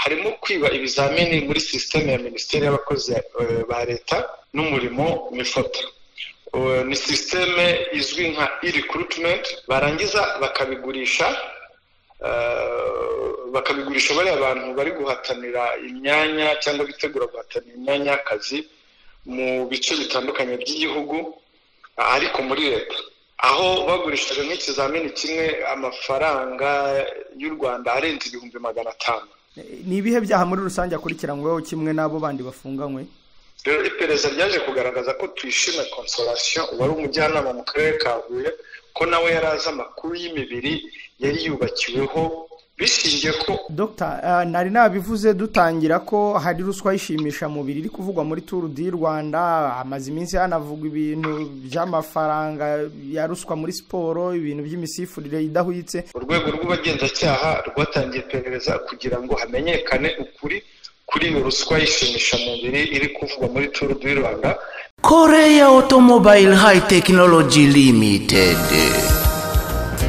harimo kwiba ibizamini muri system ya Minisiteri y'Abakozi ba Leta n'Umurimo Mifota. Ni system izwi nka e-recruitment, barangiza bakabigurisha bari abantu bari guhatanira imyanya cyangwa bitegura guhatanira imyanya y'akazi mu bice bitandukanye by'igihugu ariko muri leta, aho bagurishije nk'ikizamini kimwe amafaranga y'u Rwanda arenze 500,000. Ni ibihe byaha muri rusange akurikiranyweho kimwe n'abo bandi bafunganywe? Iperereza ryaje kugaragaza ko Tuyishime Consolation wari umujyanama mu karere ka Huye ko nawe yaraza amakuru y'imibiri yari yubakiweho bishingiye ko Dr. nari nabivuze dutangira ko hari ruswa yishimisha mubiri iri kuvugwa muri Tour du Rwanda. Amaze iminsi hanavugwa ibintu by'amafaranga ya ruswa muri siporo, ibintu by'imisifurire idahwitse. Urwego rw'ubugenzacyaha rwatangiye iperereza kugira ngo hamenyekane ukuri kuri iyo ruswa yishimisha mubiri iri kuvugwa muri Tour du Rwanda. Korea Automobile High Technology Limited.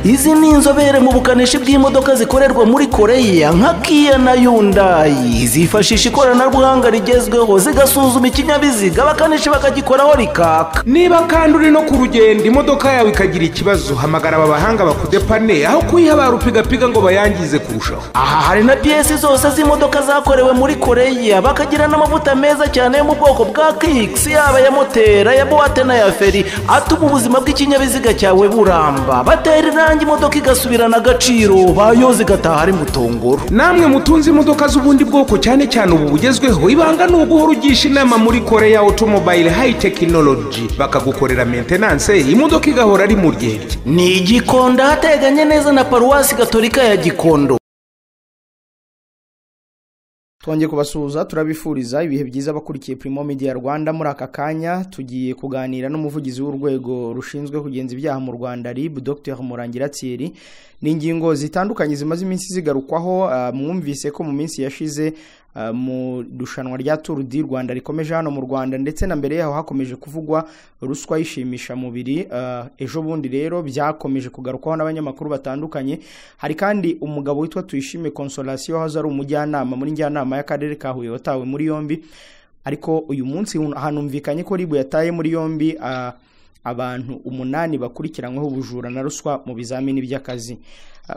Izi ni inzobere mu bukanishi bw'imodoka zikorerwa muri Korea nka Kia na Hyundai. Zifashisha ikoranabuhanga rigezweho zigasuzuma ikinyabiziga abakanishi bakagikoraho rikaka. Niba kandi uri no ku rugendo imodoka yawe ikagira ikibazo, hamagara aba bahanga bakudepane aho kuyiha rupigapiga ngo bayangize kurushaho. Aha hari na piyesi zose z'imodoka zakorewe muri Korea, bakagira n'amavuta meza cyane yo mu bwoko bwa Kicks, yaba ya motera, ya boate na ya feri, atuma ubuzima bw'ikinyabiziga cyawe buramba. Batera imodoka igasubirana agaciro, bayoze gataha ari mutongoro. Namwe mutunze imodoka z'ubundi bwoko cyane cyane ubu bugezweho, ibanga no guhora ugisha inama muri Korea Automobile High Technology bakagukorera maintenance, imodoka igahora ari mu ryerye. Ni Gikondo hateganye neza na Paruwasi Gatolika ya Gikondo. Twongeye kubasuhuza, turabifuriza ibihe byiza bakurikiye Primo Media Rwanda. Muri aka kanya tugiye kuganira n'umuvugizi w'urwego rushinzwe kugenza ibyaha mu Rwanda RIB, Dr. Murangira Thierry. Ni ingingo zitandukanye zimaze iminsi zigarukwaho. Mwumvise ko mu minsi yashize mu dushanwa rya Tour du Rwanda rikomeje hano mu Rwanda, ndetse na mbere yaho hakomeje kuvugwa ruswa yishimisha mubiri. Ejo bundi rero byakomeje kugarukwaho n'abanyamakuru batandukanye. Hari kandi umugabo witwa Tuyishime Consolation aho ari umujyanama muri njyanama y'akarere ka Huye watawe muri yombi, ariko uyu munsi hanumvikanye ko RIB yataye muri yombi abantu 8 bakurikiranyweho ubujura na ruswa mu bizamini by'akazi.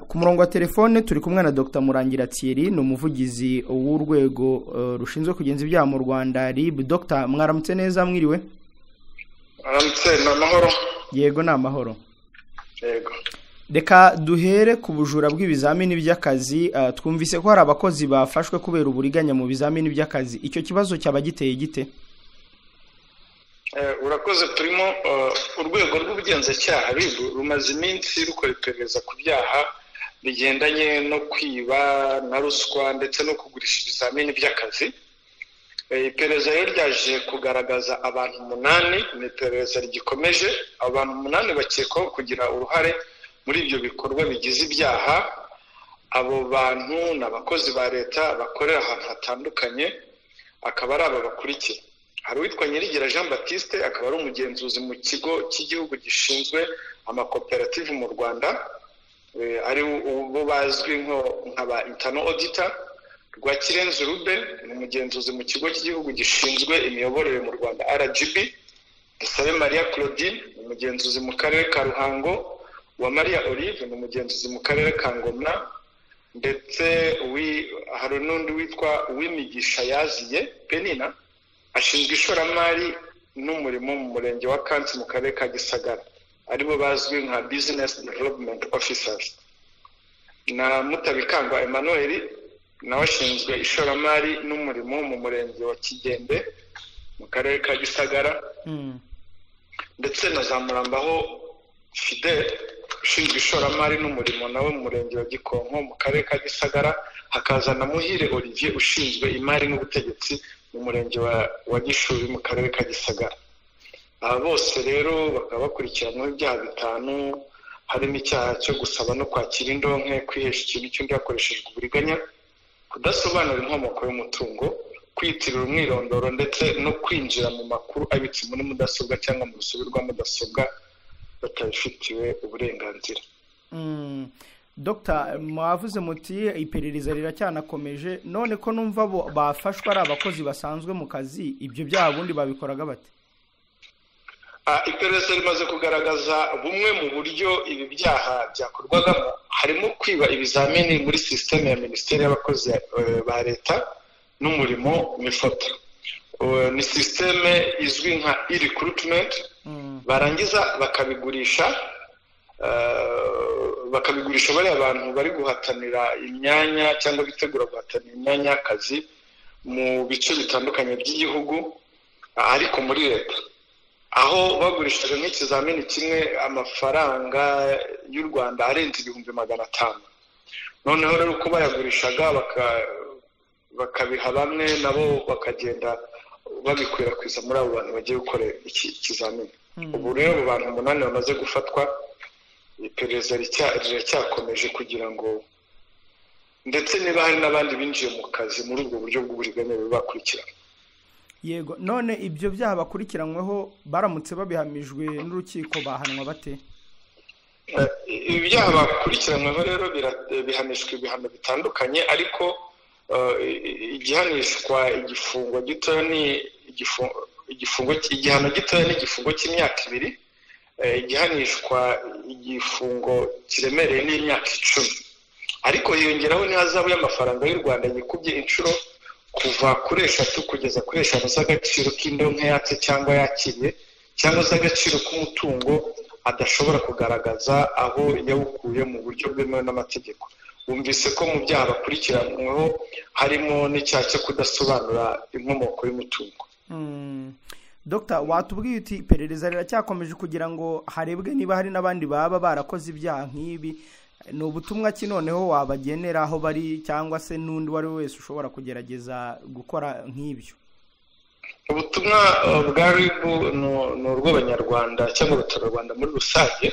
Ku murongo wa telefone turi kumwe na Dr. Murangira Thierry, ni umuvugizi w'urwego rushinzwe kugenza ibyaha mu Rwanda RIB. Dr. mwaramutse neza, mwiriwe? Aramutse, n'amahoro. Yego n'amahoro. Yego. Reka duhere ku bujura bw'ibizamini by'akazi. Twumvise ko hari abakozi bafashwe kubera uburiganya mu bizamini by'akazi. Icyo kibazo cyaba giteye gite? Urakoze Primo. Urwego rw'ubugenzacyaha RIB rumaze iminsi rukora iperereza ku byaha bigendanye no kwiba na ruswa ndetse no kugurisha ibizamini by'akazi. Iperereza rero ryaje kugaragaza abantu 8. Ni iperereza rigikomeje. Abantu 8 bakekwaho kugira uruhare muri ibyo bikorwa bigize ibyaha. Abo bantu n'abakozi ba leta bakorera ahantu hatandukanye, akaba ari aba bakurikira. Hari uwitwa Nyirigira Jean Baptiste, akaba ari umugenzuzi mu kigo cy'igihugu gishinzwe amakoperative mu Rwanda, ari ubu bazwi nk'aba internal auditor. Rwakirenze Ruben ni umugenzuzi mu kigo cy'igihugu gishinzwe imiyoborere mu Rwanda RGB. Dusabe Maria Claudine ni umugenzuzi mu karere ka Ruhango. Wa Maria Olive ni umugenzuzi mu karere ka Ngoma, ndetse hari n'undi witwa Uwimigisha Yaziye Penina, ashinzwe ishoramari n'umurimo mu murenge wa Kansi mu karere ka Gisagara, aribo bazwi nka Business Development Officers. Na Mutabikangwa Emmanuel nawe ashinzwe ishoramari n'umurimo mu murenge wa Kigembe mu karere ka Gisagara. Ndetse na Zamurambaho Fidel ushinzwe ishoramari n'umurimo nawe mu murenge wa Gikonko mu karere ka Gisagara. Hakaza na Muhire Olivier ushinzwe imari n'ubutegetsi mu murenge wa Gishuri mu karere ka Gisagara. Aba bose rero bakaba bakurikiranyweho ibyaha 5, harimo icyaha cyo gusaba no kwakira indonke, kwihesha ikintu cy'undi hakoreshejwe uburiganya, kudasobanura inkomoko y'umutungo, kwiyitirira umwirondoro, ndetse no kwinjira mu makuru abitse muri mudasobwa cyangwa mu rusobe rwa mudasobwa batabifitiwe uburenganzira. Dr. mwavuze muti iperereza riracyanakomeje, none ko numva bo bafashwa ari abakozi basanzwe mu kazi, ibyo byaha bundi babikoraga bate? Iperereza rimaze kugaragaza bumwe mu buryo ibi byaha byakorwagamo, harimo kwiba ibizamini muri sisiteme ya Minisiteri y'Abakozi ba Leta n'Umurimo MIFOTA. Ni sisiteme izwi nka e-recruitment, barangiza bakabigurisha bariya abantu bari guhatanira imyanya cyangwa bitegura guhatanira imyanya y'akazi mu bice bitandukanye by'igihugu, ariko muri leta, aho bagurishaga nk'ikizamini kimwe amafaranga y'u Rwanda arenze 500,000. noneho rero uko bayagurishaga bakabiha bamwe nabo bakagenda babikwirakwiza muri abo bantu bagiye gukora ikizamini. Ubu rero abo bantu 8 bamaze gufatwa, iperereza riracyakomeje kugira ngo ndetse niba hari n'abandi binjiye mu kazi muri ubwo buryo bw'uburiganya bakurikirana. Yego, none ibyo byaha bakurikiranyweho baramutse babihamijwe n'urukiko bahanwa bate? Ibyaha bakurikiranyweho rero bihanishwa ibihano bitandukanye, ariko igihanishwa igifungo gitoya ni igihano gitoya n'igifungo cy'imyaka 2, igihanishwa igifungo kiremereye n'imyaka 10, ariko hiyongeraho n'ihazabu y'amafaranga y'u Rwanda yikubye inshuro kuva kuri 3 kugeza kuri 5 z'agaciro k'indonke yatse cyangwa yakiriye, cyangwa z'agaciro k'umutungo adashobora kugaragaza aho yawukuye mu buryo bwemewe n'amategeko. Bumvise ko mu byaha bakurikiranyweho harimo n'icyaha cyo kudasobanura inkomoko y'umutungo. Dr. watubwiye uti iperereza riracyakomeje kugira ngo harebwe niba hari n'abandi baba barakoze ibyaha nk'ibi. Ni ubutumwa ki noneho wabagenera aho bari, cyangwa se n'undi wari wese ushobora kugerageza gukora nk'ibyo? Ubutumwa bwa RIB ni urw'Abanyarwanda cyangwa abaturarwanda muri rusange,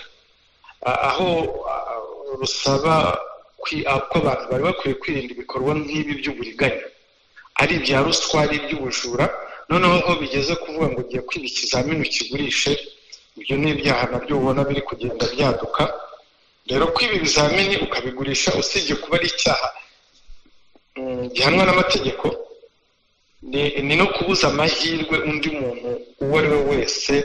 aho rusaba ko abantu bari bakwiye kwirinda ibikorwa nk'ibi by'uburiganya, ari ibya ruswa, ari iby'ubujura. Noneho aho bigeze kuvuga ngo ugiye kwiba ikizamini ukigurishe, ibyo ni ibyaha nabyo ubona biri kugenda byaduka. Rero kwiba ibizamini ukabigurisha usibye kuba ari icyaha gihanwa n'amategeko, ni no kubuza amahirwe undi muntu uwo ari we wese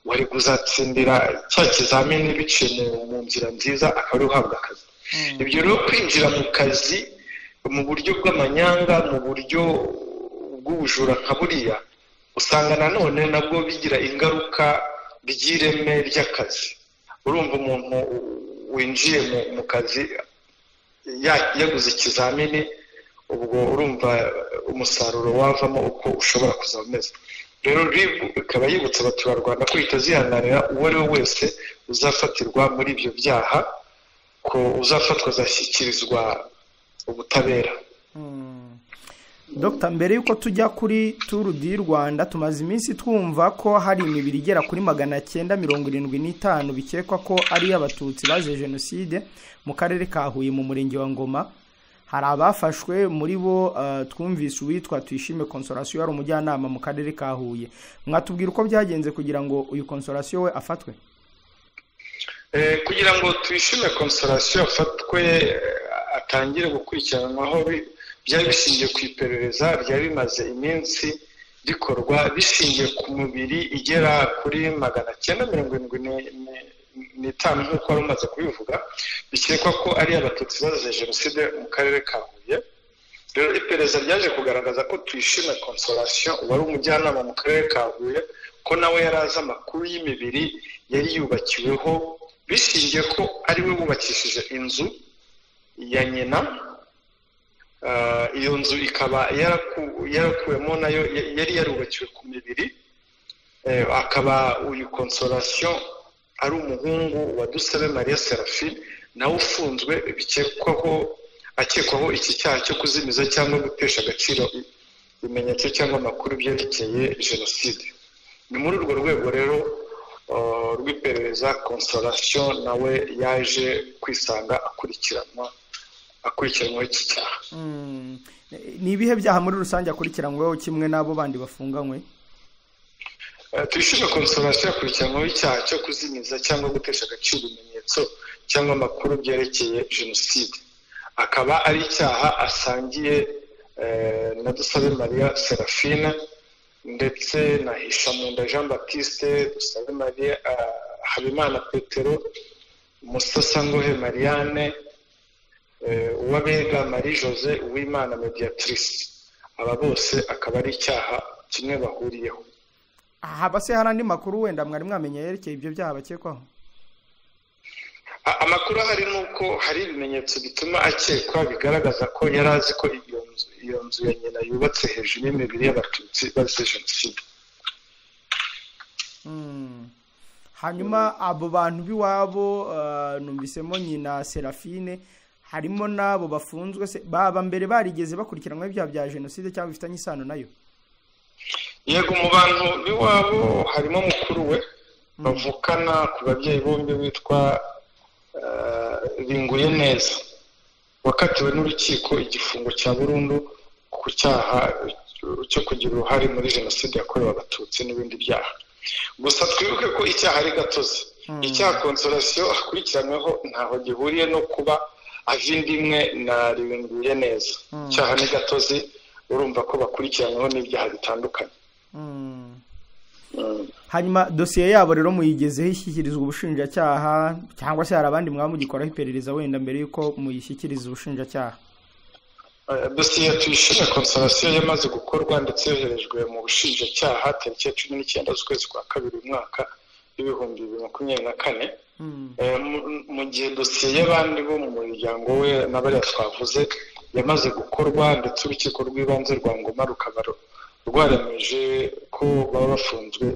wari kuzatsindira cya kizamini biciye mu nzira nziza akaba ari uhabwa akazi. Ibyo rero kwinjira mu kazi mu buryo bw'amanyanga, mu buryo bw'ubujura nka buriya, usanga nanone nabwo bigira ingaruka by'ireme ry'akazi. Urumva umuntu winjiye mu kazi yaguze ikizamini, ubwo urumva umusaruro wavamo uko ushobora kuzaba umeze. Rero RIB ikaba yibutsa abaturarwanda ko itazihanganira uwo ari we wese uzafatirwa muri ibyo byaha, ko uzafatwa azashyikirizwa ubutabera. Dr. mbere yuko tujya kuri Tour du Rwanda, tumaze iminsi twumva ko hari imibiri igera kuri 975 bikekwa ko ari abatutsi bazize jenoside mu karere ka Huye mu murenge wa Ngoma. Hari abafashwe muri bo, twumvise uwitwa Tuyishime Consolation yari umujyanama mu karere ka Huye. Mwatubwira uko byagenze kugira ngo uyu Consolation we afatwe? Kugira ngo Tuyishime Consolation afatwe atangire gukurikiranwaho, byari bishingiye ku iperereza ryari bimaze iminsi rikorwa, bishingiye ku mubiri igera kuri 975 nk'uko wari umaze kubivuga, bikekwa ko ari abatutsi bazize jenoside mu karere ka Huye. Rero iperereza ryaje kugaragaza ko Tuyishime Consolation wari umujyanama mu karere ka Huye, ko nawe yari azi amakuru y'imibiri yari yubakiweho, bishingiye ko ari we wubakishije inzu ya nyina. Iyo nzu ikaba yarakuwemo nayo yari yarubakiwe ku mibiri, akaba uyu Consolation ari umuhungu wa Dusabe Maria Seraphine, nawe ufunzwe akekwaho iki cyaha cyo kuzimiza cyangwa gutesha agaciro ibimenyetso cyangwa amakuru byerekeye jenoside. Ni muri urwo rwego rero rw'iperereza Consolation nawe yaje kwisanga akurikiranyweho iki cyaha. Ni ibihe byaha muri rusange akurikiranyweho kimwe n'abo bandi bafunganywe? Tuyishime Consolation akurikiranyweho icyaha cyo kuzimiza cyangwa gutesha agaciro ibimenyetso cyangwa amakuru byerekeye jenoside, akaba ari icyaha asangiye na Dusabe Maria Serafine ndetse na Hishamunda Jean Baptiste, Dusabe Maria Habimana Petero, Musasangohe Marianne, Uwabega Marie Jose, Uwimana Mediatrice. Aba bose akaba ari icyaha kimwe bahuriyeho. Haba se hari andi makuru wenda mwari mwamenye yerekeye ibyo byaha bakekwaho? Amakuru hari nuko hari ibimenyetso bituma akekwa bigaragaza ko yari azi ko iyo nzu ya nyina yubatse hejuru y'imibiri y'abatutsi bazize jenoside. Hanyuma abo bantu biwabo numvisemo nyina Serafine, harimo nabo bafunzwe se baba mbere barigeze bakurikiranwa ibyaha bya jenoside cyangwa bifitanye isano nayo? Yego, mu bantu biwabo harimo mukuru we bavukana ku babyeyi bombi witwa Binguye Neza, wakatiwe n'urukiko igifungo cya burundu ku cyaha cyo kugira uruhare muri jenoside yakorewe abatutsi n'ibindi byaha. Gusa twibuke ko icyaha ari gatozi. Icyaha Consolation akurikiranyweho ntaho gihuriye no kuba avindimwe na Binguye Neza. Icyaha ni gatozi, urumva ko bakurikiranyweho n'ibyaha bitandukanye. Hanyuma dosiye yabo rero muyigezeho ishyikirizwa ubushinjacyaha cyangwa se hari abandi mwamugikoraho iperereza wenda mbere yuko muyishyikiriza ubushinjacyaha? Dosiye tuyishime Consolation yamaze gukorwa ndetse yoherejwe mu bushinjacyaha tariki ya 19 z'ukwezi kwa kabiri umwaka w'ibihumbi 2024. Mu gihe dosiye y'abandi bo mu muryango we n'abari twavuze yamaze gukorwa ndetse urukiko rw'ibanze rwa Ngoma rukaba rwaremeje ko baba bafunzwe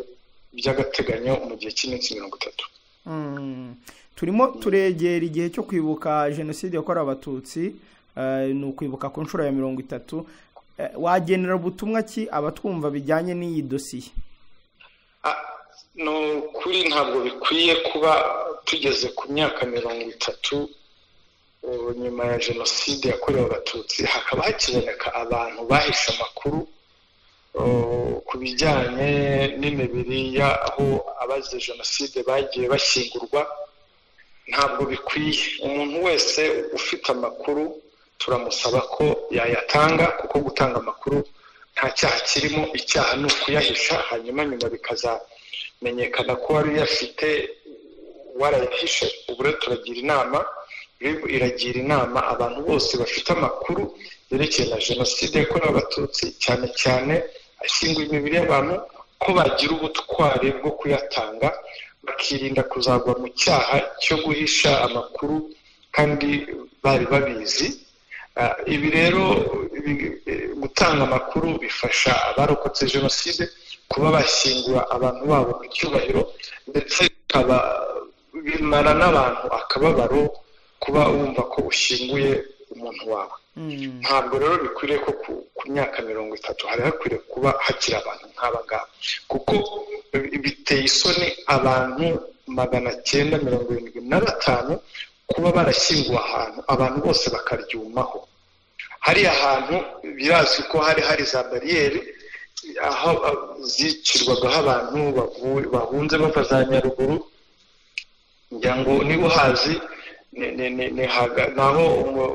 by'agateganyo mu gihe cy'iminsi 30. Turimo turegera igihe cyo kwibuka jenoside yakorewe abatutsi, ni ukwibuka ku nshuro ya 30. Wagenera ubutumwa ki abatwumva bijyanye n'iyi dosiye? No kuri ntabwo bikwiye kuba tugeze ku myaka 30 nyuma ya jenoside yakorewe abatutsi hakaba hakiboneka abantu bahishe amakuru ku bijyanye n'imibiri y'aho abazize jenoside bagiye bashyingurwa. Ntabwo bikwiye. Umuntu wese ufite amakuru turamusaba ko yayatanga, kuko gutanga amakuru nta cyaha kirimo. Icyaha ni ukuyahisha, hanyuma nyuma bikazamenyekana ko wari uyafite warayahishe. Ubu rero turagira inama, iragira inama abantu bose bafite amakuru yerekeye na jenoside yakorewe abatutsi, cyane cyane ashyinguye imibiri y'abantu, ko bagira ubutwari bwo kuyatanga, bakirinda kuzagwa mu cyaha cyo guhisha amakuru kandi bari babizi. Ibi rero gutanga amakuru bifasha abarokotse jenoside kuba bashyingura abantu babo mu cyubahiro, ndetse bimara n'abantu akababaro kuba wumva ko ushyinguye umuntu wawe. Ntabwo rero bikwiriye ko ku myaka 30 hari hakwiriye kuba hakiri abantu nk'aba ngaba, kuko biteye isoni abantu 975 kuba barashyinguwe ahantu abantu bose bakaryumaho. Hariya hantu birazwi ko hari za bariyeri aho zicirwagaho abantu bahunze bava za Nyaruguru, ngira ngo niba uhazi naho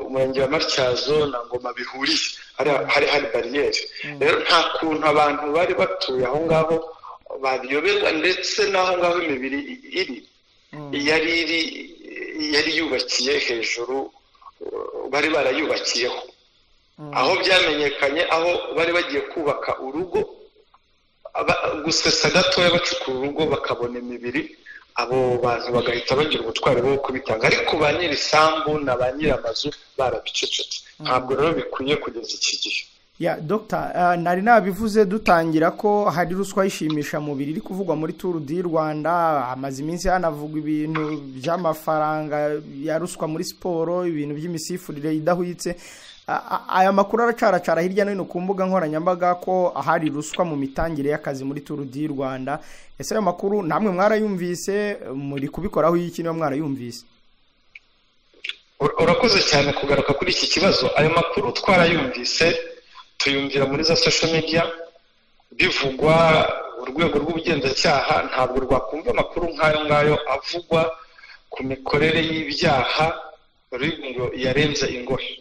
umurenge wa Matyazo na Ngoma bihuriye, hari bariyeri. Rero nta kuntu abantu bari batuye aho ngaho babiyoberwa, ndetse n'aho ngaho imibiri yari yubakiye hejuru, bari barayubakiyeho. Aho byamenyekanye, aho bari bagiye kubaka urugo, gusesa gatoya bacukura urugo bakabona imibiri, abo bantu bagahita bagira ubutwari bwo kubitanga, ariko ba nyirisambu na ba nyiramazu barabicecetse. Ntabwo rero bikwiye kugeza iki gihe. Ya Dr. nari nabivuze dutangira ko hari ruswa yishimisha mubiri iri kuvugwa muri Tour du Rwanda. Amaze iminsi hanavugwa ibintu by'amafaranga ya ruswa muri siporo, ibintu by'imisifurire idahwitse. Aya makuru aracaracara hirya no hino ku mbuga nkoranyambaga ko ahari ruswa mu mitangire y'akazi muri Tour du Rwanda. Ese ayo makuru namwe mwarayumvise, muri kubikoraho iki niyo mwarayumvise? Urakoze cyane kugaruka kuri iki kibazo. Ayo makuru twarayumvise, tuyumvira muri za social media bivugwa. Urwego rw'ubugenzacyaha ntabwo rwakumva amakuru nk'ayo ngayo avugwa ku mikorere y'ibyaha ngo yarenze ingohe.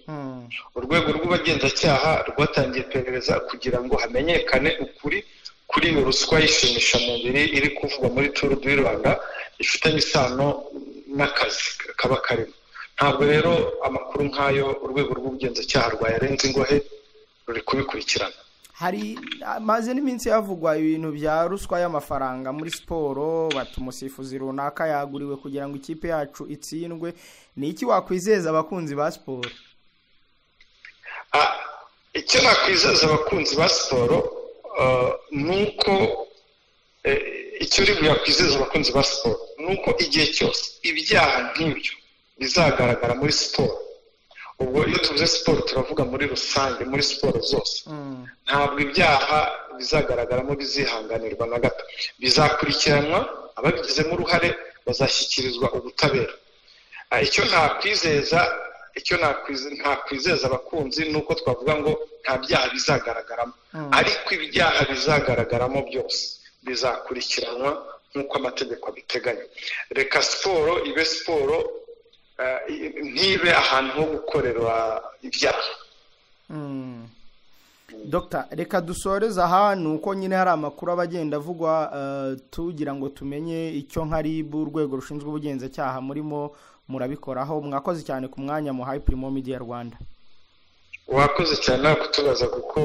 Urwego rw'ubugenzacyaha rwatangiye iperereza kugira ngo hamenyekane ukuri kuri iyo ruswa y'ishimisha mubiri iri kuvugwa muri Tour du Rwanda ifitanye isano n'akazi kaba karimo. Ntabwo rero amakuru nk'ayo urwego rw'ubugenzacyaha rwayarenze ingohe ruri kubikurikirana. Hari maze n'iminsi yavugwa ibintu bya ruswa y'amafaranga muri siporo, batumusifuzi runaka yaguriwe kugira ngo ikipe yacu itsindwe. Ni iki wakwizeza abakunzi ba siporo? Icyo nakwizeza abakunzi ba siporo nuko icyo uri buyakwizeza abakunzi ba siporo nuko igihe cyose ibyaha nk'ibyo bizagaragara muri siporo. Ubwo iyo tuvuze siporo turavuga muri rusange, muri siporo zose. Ntabwo ibyaha bizagaragaramo bizihanganirwa na gato, bizakurikiranwa, ababigizemo uruhare bazashyikirizwa ubutabera. Icyo ntakwizeza abakunzi nuko twavuga ngo nta byaha bizagaragaramo, ariko ibyaha bizagaragaramo byose bizakurikiranwa nk'uko amategeko abiteganya. Reka siporo ibe siporo, ntibe ahantu ho gukorera ibyaha. Dr. reka dusoreze aha, nuko nyine hari amakuru abagenda avugwa tugira ngo tumenye icyo nka RIB urwego rushinzwe ubugenzacyaha murimo murabikoraho. Mwakoze cyane ku mwanya muhaye Primo Media Rwanda. Wakoze cyane kutubaza kuko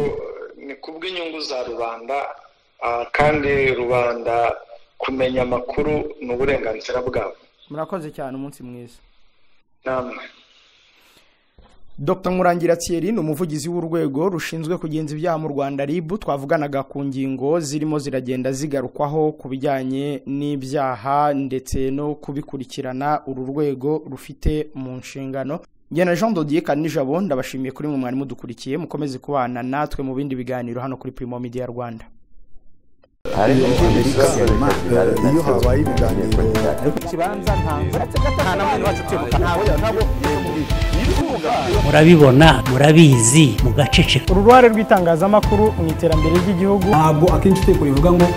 ni kubw'inyungu za rubanda, kandi rubanda kumenya amakuru ni uburenganzira bwabo. Murakoze cyane, umunsi mwiza. Namwe. Dr. Murangira Thierry ni umuvugizi w'urwego rushinzwe kugenza ibyaha mu Rwanda RIB. Twavuganaga ku ngingo zirimo ziragenda zigarukwaho ku bijyanye n'ibyaha ndetse no kubikurikirana uru rwego rufite mu nshingano. Njye Jean Dodier Kanijabo ndabashimiye kuri mwe mwari mudukurikiye, mukomeze kubana natwe mu bindi biganiro hano kuri Primo Media Rwanda. iyo habaye ibiganiro kibanza nta namwe wacu tebuka ntabwo murabibona murabizi mugaceceka. uruhare rw'itangazamakuru mu iterambere ry'igihugu ntabwo akenshi teko rivuga ngo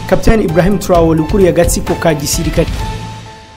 Captain Ibrahim Traoré ukuriye agatsiko ka gisirikare